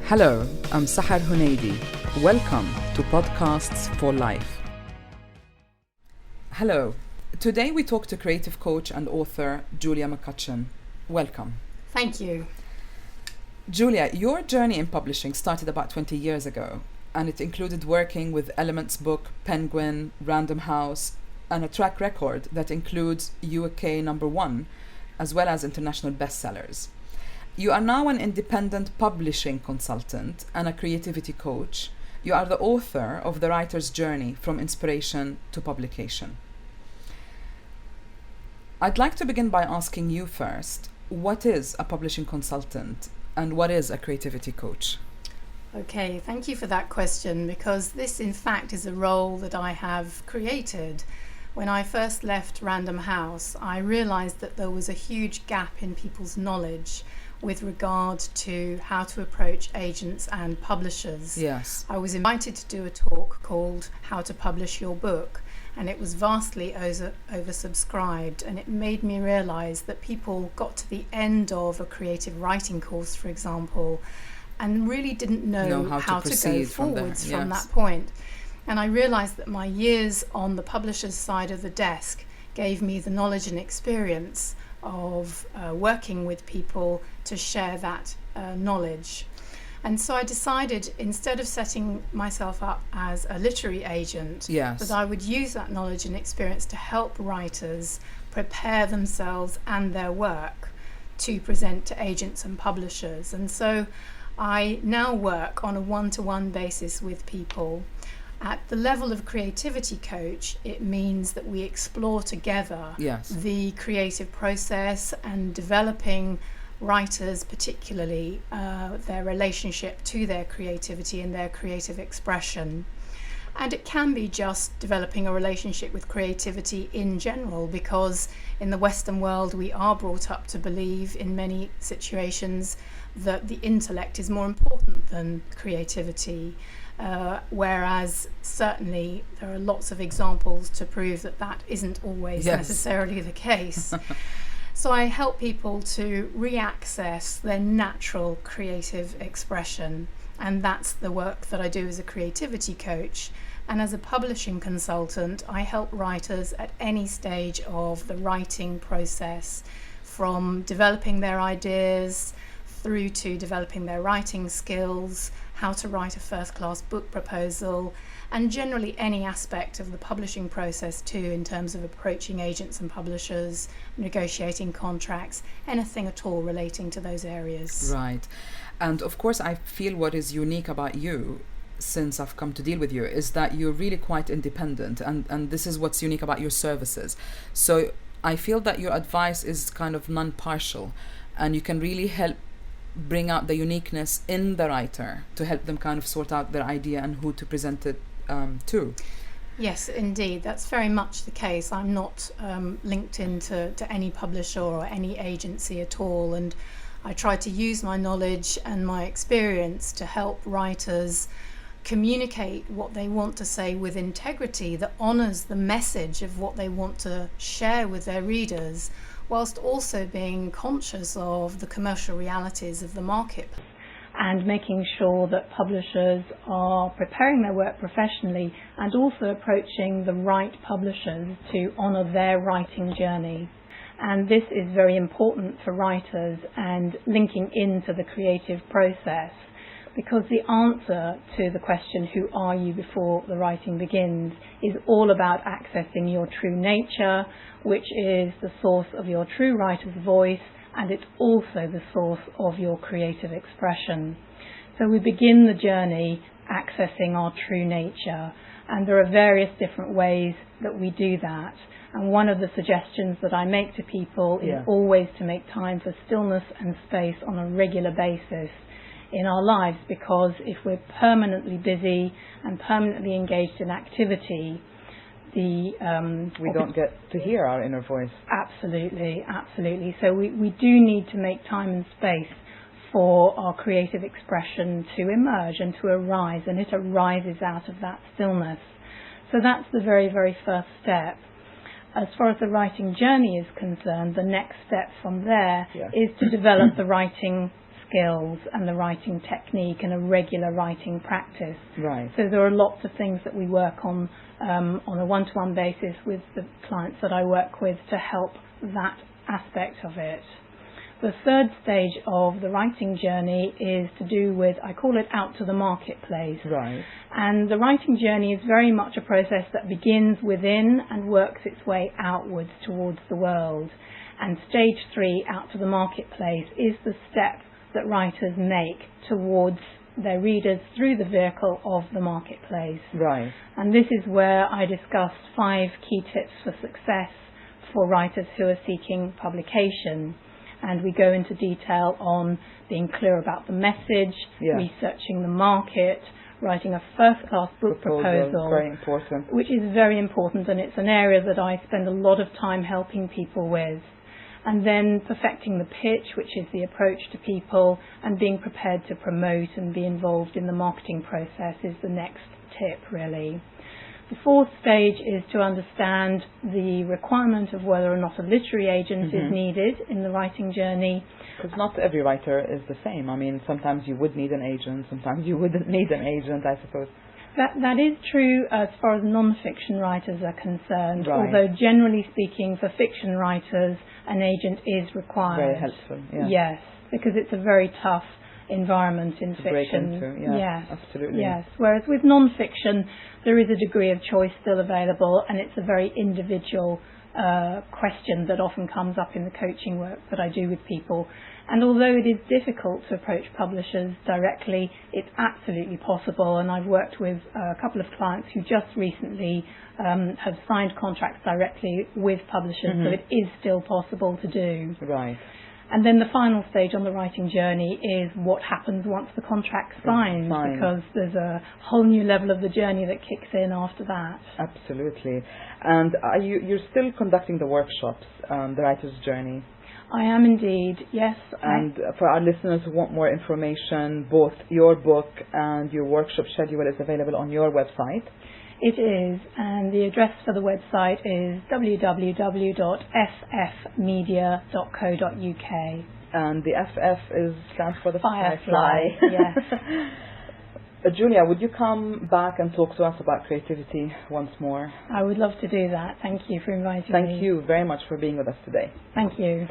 Hello, I'm Sahar. Welcome to Podcasts for Life. Hello. Today we talk to creative coach and author Julia McCutchen. Welcome. Thank you. Julia, your journey in publishing started about 20 years ago, and it included working with Elements Book, Penguin, Random House, and a track record that includes UK #1, as well as international bestsellers. You are now an independent publishing consultant and a creativity coach. You are the author of The Writer's Journey from Inspiration to Publication. I'd like to begin by asking you first, what is a publishing consultant and what is a creativity coach? Okay, thank you for that question, because this in fact is a role that I have created. When I first left Random House, I realised that there was a huge gap in people's knowledge with regard to how to approach agents and publishers. Yes. I was invited to do a talk called How to Publish Your Book, and it was vastly oversubscribed, and it made me realise that people got to the end of a creative writing course, for example, and really didn't know how to go forwards from that point. And I realised that my years on the publisher's side of the desk gave me the knowledge and experience of working with people to share that knowledge. And so I decided, instead of setting myself up as a literary agent, that I would use that knowledge and experience to help writers prepare themselves and their work to present to agents and publishers. And so I now work on a one-to-one basis with people. At the level of creativity coach, it means that we explore together the creative process and developing writers, particularly their relationship to their creativity and their creative expression. And it can be just developing a relationship with creativity in general, because in the Western world we are brought up to believe in many situations that the intellect is more important than creativity. Whereas certainly there are lots of examples to prove that that isn't always necessarily the case. So I help people to re-access their natural creative expression, and that's the work that I do as a creativity coach. And as a publishing consultant, I help writers at any stage of the writing process, from developing their ideas through to developing their writing skills, how to write a first-class book proposal, and generally any aspect of the publishing process too, in terms of approaching agents and publishers, negotiating contracts, anything at all relating to those areas. Right. And of course, I feel what is unique about you, since I've come to deal with you, is that you're really quite independent, and this is what's unique about your services. So I feel that your advice is kind of non-partial, and you can really help bring out the uniqueness in the writer to help them kind of sort out their idea and who to present it to. Yes, indeed, that's very much the case. I'm not linked into any publisher or any agency at all, and I try to use my knowledge and my experience to help writers communicate what they want to say with integrity that honours the message of what they want to share with their readers, whilst also being conscious of the commercial realities of the market, and making sure that publishers are preparing their work professionally and also approaching the right publishers to honour their writing journey. And this is very important for writers and linking into the creative process, because the answer to the question, who are you before the writing begins, is all about accessing your true nature, which is the source of your true writer's voice, and it's also the source of your creative expression. So we begin the journey accessing our true nature, and there are various different ways that we do that. And one of the suggestions that I make to people is always to make time for stillness and space on a regular basis in our lives, because if we're permanently busy and permanently engaged in activity, we don't get to hear our inner voice. Absolutely. So we do need to make time and space for our creative expression to emerge and to arise, and it arises out of that stillness. So that's the very, very first step. As far as the writing journey is concerned, the next step from there is to develop the writing skills and the writing technique and a regular writing practice. Right. So there are lots of things that we work on a one-to-one basis with the clients that I work with to help that aspect of it. The third stage of the writing journey is to do with, I call it out to the marketplace. Right. And the writing journey is very much a process that begins within and works its way outwards towards the world. And stage 3, out to the marketplace, is the step that writers make towards their readers through the vehicle of the marketplace. Right. And this is where I discuss 5 key tips for success for writers who are seeking publication. And we go into detail on being clear about the message, researching the market, writing a first-class book proposal, very important. which is very important, and it's an area that I spend a lot of time helping people with. And then perfecting the pitch, which is the approach to people, and being prepared to promote and be involved in the marketing process is the next tip, really. The fourth stage is to understand the requirement of whether or not a literary agent is needed in the writing journey. Because not every writer is the same. I mean, sometimes you would need an agent, sometimes you wouldn't need an agent, I suppose. That is true as far as non-fiction writers are concerned, Right. although generally speaking for fiction writers an agent is required. Very helpful, yeah. Yes, because it's a very tough environment in To fiction. break into, yeah, yes, absolutely. Yes, whereas with non-fiction there is a degree of choice still available, and it's a very individual question that often comes up in the coaching work that I do with people. And although it is difficult to approach publishers directly, it's absolutely possible, and I've worked with a couple of clients who just recently have signed contracts directly with publishers, so it is still possible to do. Right. And then the final stage on the writing journey is what happens once the contract's signed, because there's a whole new level of the journey that kicks in after that. Absolutely. And you're still conducting the workshops, the writer's journey? I am indeed, yes. And for our listeners who want more information, both your book and your workshop schedule is available on your website. It is, and the address for the website is www.ffmedia.co.uk. And the FF stands for the Firefly. Yes. Julia, would you come back and talk to us about creativity once more? I would love to do that. Thank you for inviting me. Thank you very much for being with us today. Thank you.